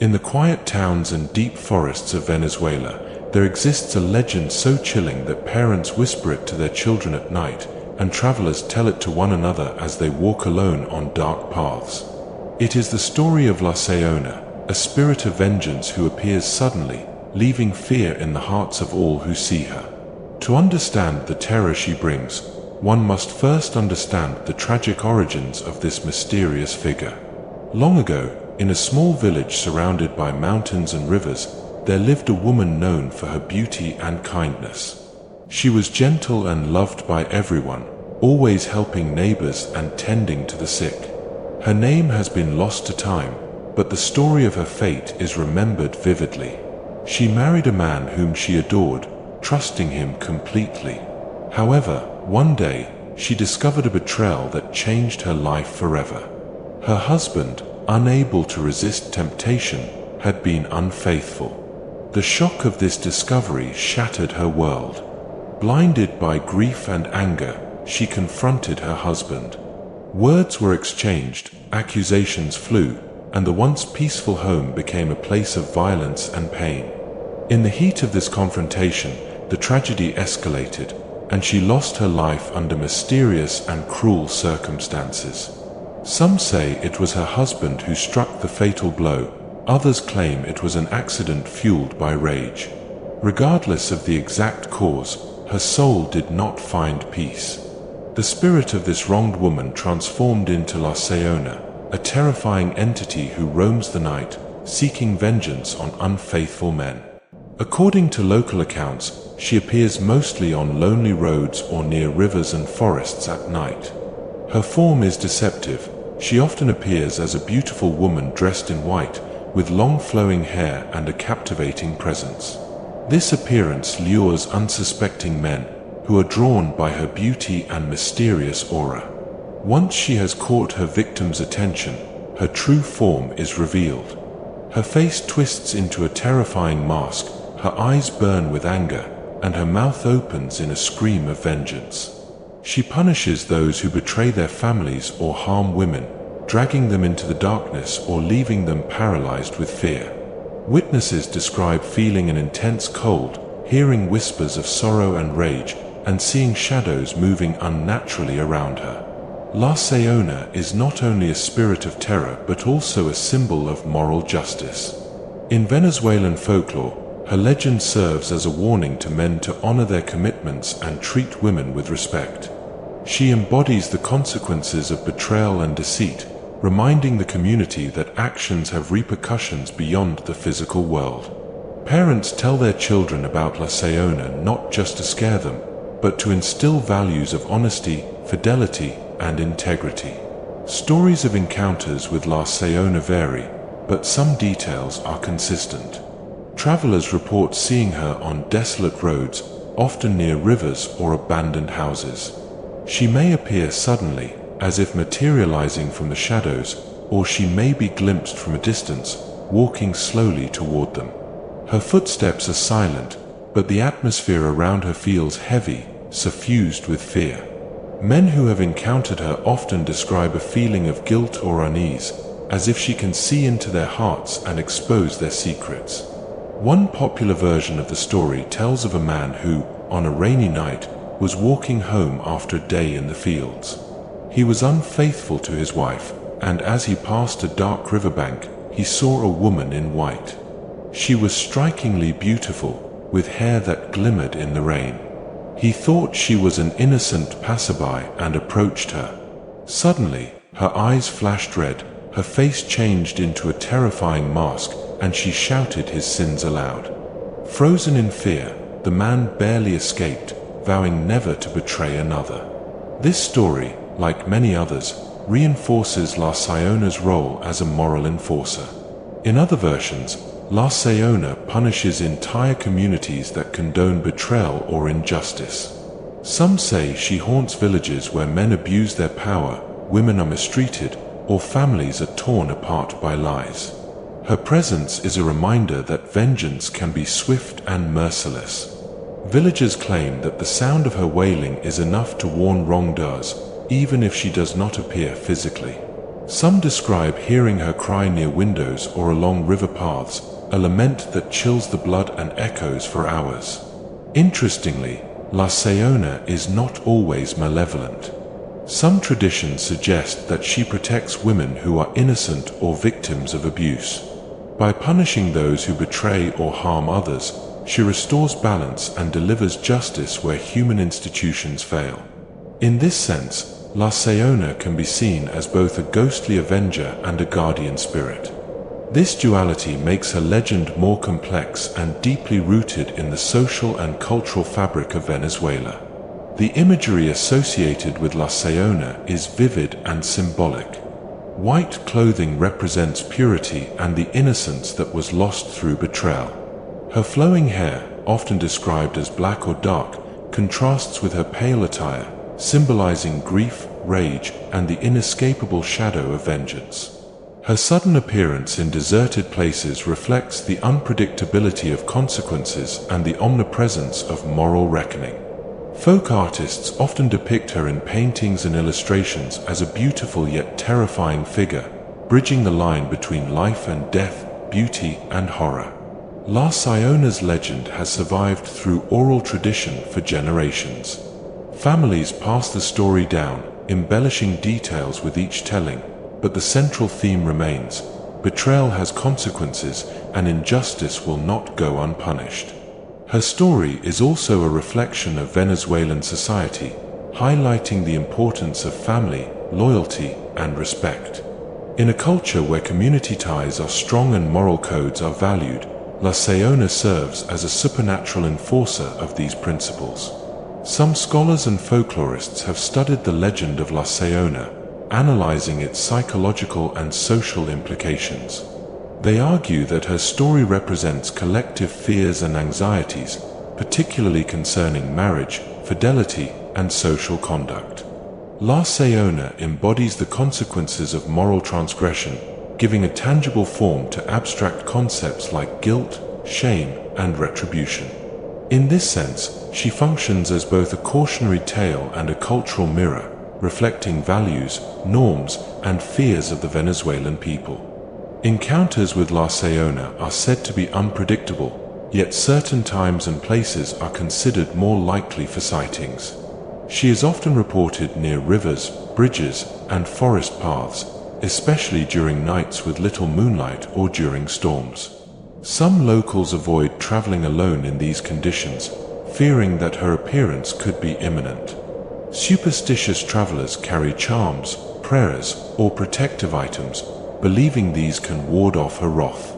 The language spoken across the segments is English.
In the quiet towns and deep forests of Venezuela, there exists a legend so chilling that parents whisper it to their children at night, and travelers tell it to one another as they walk alone on dark paths. It is the story of La Sayona, a spirit of vengeance who appears suddenly, leaving fear in the hearts of all who see her. To understand the terror she brings, one must first understand the tragic origins of this mysterious figure. Long ago, in a small village surrounded by mountains and rivers, there lived a woman known for her beauty and kindness. She was gentle and loved by everyone, always helping neighbors and tending to the sick. Her name has been lost to time, but the story of her fate is remembered vividly. She married a man whom she adored, trusting him completely. However, one day, she discovered a betrayal that changed her life forever. Her husband, unable to resist temptation, had been unfaithful. The shock of this discovery shattered her world. Blinded by grief and anger, she confronted her husband. Words were exchanged, accusations flew, and the once peaceful home became a place of violence and pain. In the heat of this confrontation, the tragedy escalated, and she lost her life under mysterious and cruel circumstances. Some say it was her husband who struck the fatal blow, others claim it was an accident fueled by rage. Regardless of the exact cause, her soul did not find peace. The spirit of this wronged woman transformed into La Sayona, a terrifying entity who roams the night, seeking vengeance on unfaithful men. According to local accounts, she appears mostly on lonely roads or near rivers and forests at night. Her form is deceptive. She often appears as a beautiful woman dressed in white, with long flowing hair and a captivating presence. This appearance lures unsuspecting men, who are drawn by her beauty and mysterious aura. Once she has caught her victim's attention, her true form is revealed. Her face twists into a terrifying mask, her eyes burn with anger, and her mouth opens in a scream of vengeance. She punishes those who betray their families or harm women, dragging them into the darkness or leaving them paralyzed with fear. Witnesses describe feeling an intense cold, hearing whispers of sorrow and rage, and seeing shadows moving unnaturally around her. La Sayona is not only a spirit of terror but also a symbol of moral justice. In Venezuelan folklore, her legend serves as a warning to men to honor their commitments and treat women with respect. She embodies the consequences of betrayal and deceit, reminding the community that actions have repercussions beyond the physical world. Parents tell their children about La Sayona not just to scare them, but to instill values of honesty, fidelity, and integrity. Stories of encounters with La Sayona vary, but some details are consistent. Travelers report seeing her on desolate roads, often near rivers or abandoned houses. She may appear suddenly, as if materializing from the shadows, or she may be glimpsed from a distance, walking slowly toward them. Her footsteps are silent, but the atmosphere around her feels heavy, suffused with fear. Men who have encountered her often describe a feeling of guilt or unease, as if she can see into their hearts and expose their secrets. One popular version of the story tells of a man who, on a rainy night, was walking home after a day in the fields. He was unfaithful to his wife, and as he passed a dark riverbank, he saw a woman in white. She was strikingly beautiful, with hair that glimmered in the rain. He thought she was an innocent passerby and approached her. Suddenly, her eyes flashed red, her face changed into a terrifying mask, and she shouted his sins aloud. Frozen in fear, the man barely escaped, vowing never to betray another. This story, like many others, reinforces La Sayona's role as a moral enforcer. In other versions, La Sayona punishes entire communities that condone betrayal or injustice. Some say she haunts villages where men abuse their power, women are mistreated, or families are torn apart by lies. Her presence is a reminder that vengeance can be swift and merciless. Villagers claim that the sound of her wailing is enough to warn wrongdoers, even if she does not appear physically. Some describe hearing her cry near windows or along river paths, a lament that chills the blood and echoes for hours. Interestingly, La Sayona is not always malevolent. Some traditions suggest that she protects women who are innocent or victims of abuse. By punishing those who betray or harm others, she restores balance and delivers justice where human institutions fail. In this sense, La Sayona can be seen as both a ghostly avenger and a guardian spirit. This duality makes her legend more complex and deeply rooted in the social and cultural fabric of Venezuela. The imagery associated with La Sayona is vivid and symbolic. White clothing represents purity and the innocence that was lost through betrayal. Her flowing hair, often described as black or dark, contrasts with her pale attire, symbolizing grief, rage, and the inescapable shadow of vengeance. Her sudden appearance in deserted places reflects the unpredictability of consequences and the omnipresence of moral reckoning. Folk artists often depict her in paintings and illustrations as a beautiful yet terrifying figure, bridging the line between life and death, beauty and horror. La Sayona's legend has survived through oral tradition for generations. Families pass the story down, embellishing details with each telling, but the central theme remains: betrayal has consequences, and injustice will not go unpunished. Her story is also a reflection of Venezuelan society, highlighting the importance of family, loyalty, and respect. In a culture where community ties are strong and moral codes are valued, La Sayona serves as a supernatural enforcer of these principles. Some scholars and folklorists have studied the legend of La Sayona, analyzing its psychological and social implications. They argue that her story represents collective fears and anxieties, particularly concerning marriage, fidelity, and social conduct. La Sayona embodies the consequences of moral transgression, giving a tangible form to abstract concepts like guilt, shame, and retribution. In this sense, she functions as both a cautionary tale and a cultural mirror, reflecting values, norms, and fears of the Venezuelan people. Encounters with La Sayona are said to be unpredictable, yet certain times and places are considered more likely for sightings. She is often reported near rivers, bridges, and forest paths, especially during nights with little moonlight or during storms. Some locals avoid traveling alone in these conditions, fearing that her appearance could be imminent. Superstitious travelers carry charms, prayers, or protective items, believing these can ward off her wrath.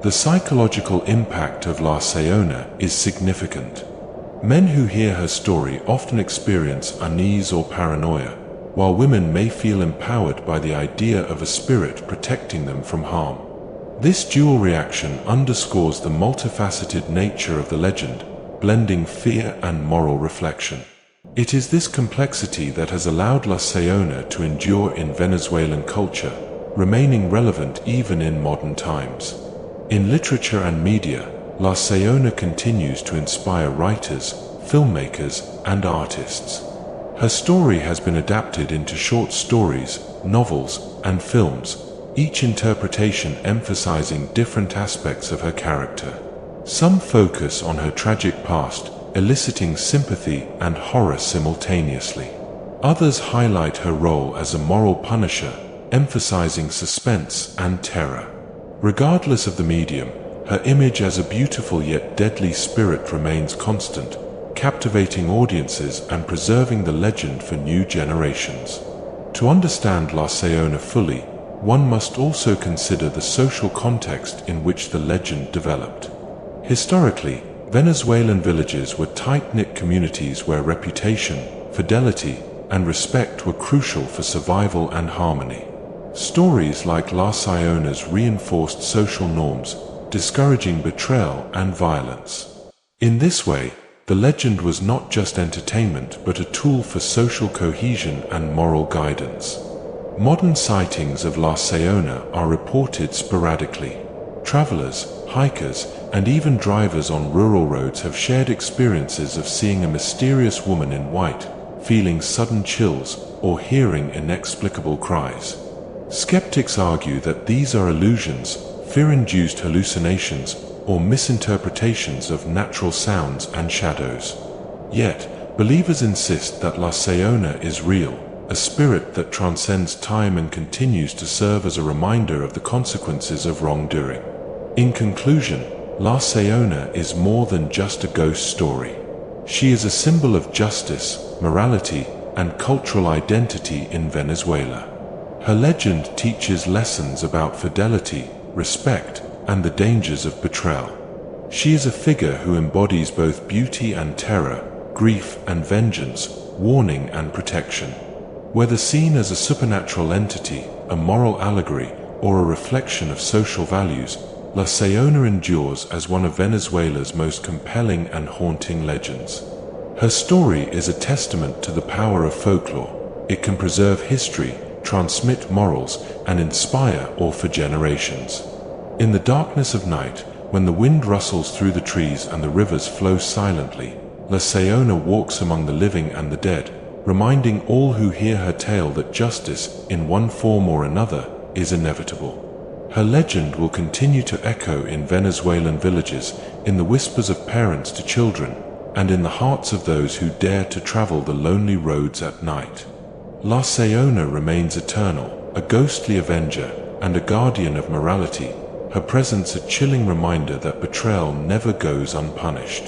The psychological impact of La Sayona is significant. Men who hear her story often experience unease or paranoia, while women may feel empowered by the idea of a spirit protecting them from harm. This dual reaction underscores the multifaceted nature of the legend, blending fear and moral reflection. It is this complexity that has allowed La Sayona to endure in Venezuelan culture, remaining relevant even in modern times. In literature and media, La Sayona continues to inspire writers, filmmakers, and artists. Her story has been adapted into short stories, novels, and films, each interpretation emphasizing different aspects of her character. Some focus on her tragic past, eliciting sympathy and horror simultaneously. Others highlight her role as a moral punisher, emphasizing suspense and terror. Regardless of the medium, her image as a beautiful yet deadly spirit remains constant, captivating audiences and preserving the legend for new generations. To understand La Sayona fully, one must also consider the social context in which the legend developed. Historically, Venezuelan villages were tight-knit communities where reputation, fidelity, and respect were crucial for survival and harmony. Stories like La Sayona's reinforced social norms, discouraging betrayal and violence. In this way, the legend was not just entertainment but a tool for social cohesion and moral guidance. Modern sightings of La Sayona are reported sporadically. Travelers, hikers, and even drivers on rural roads have shared experiences of seeing a mysterious woman in white, feeling sudden chills, or hearing inexplicable cries. Skeptics argue that these are illusions, fear-induced hallucinations, or misinterpretations of natural sounds and shadows. Yet, believers insist that La Sayona is real, a spirit that transcends time and continues to serve as a reminder of the consequences of wrongdoing. In conclusion, La Sayona is more than just a ghost story. She is a symbol of justice, morality, and cultural identity in Venezuela. Her legend teaches lessons about fidelity, respect, and the dangers of betrayal. She is a figure who embodies both beauty and terror, grief and vengeance, warning and protection. Whether seen as a supernatural entity, a moral allegory, or a reflection of social values, La Sayona endures as one of Venezuela's most compelling and haunting legends. Her story is a testament to the power of folklore. It can preserve history, transmit morals, and inspire awe for generations. In the darkness of night, when the wind rustles through the trees and the rivers flow silently, La Sayona walks among the living and the dead, reminding all who hear her tale that justice, in one form or another, is inevitable. Her legend will continue to echo in Venezuelan villages, in the whispers of parents to children, and in the hearts of those who dare to travel the lonely roads at night. La Sayona remains eternal, a ghostly avenger and a guardian of morality, her presence a chilling reminder that betrayal never goes unpunished.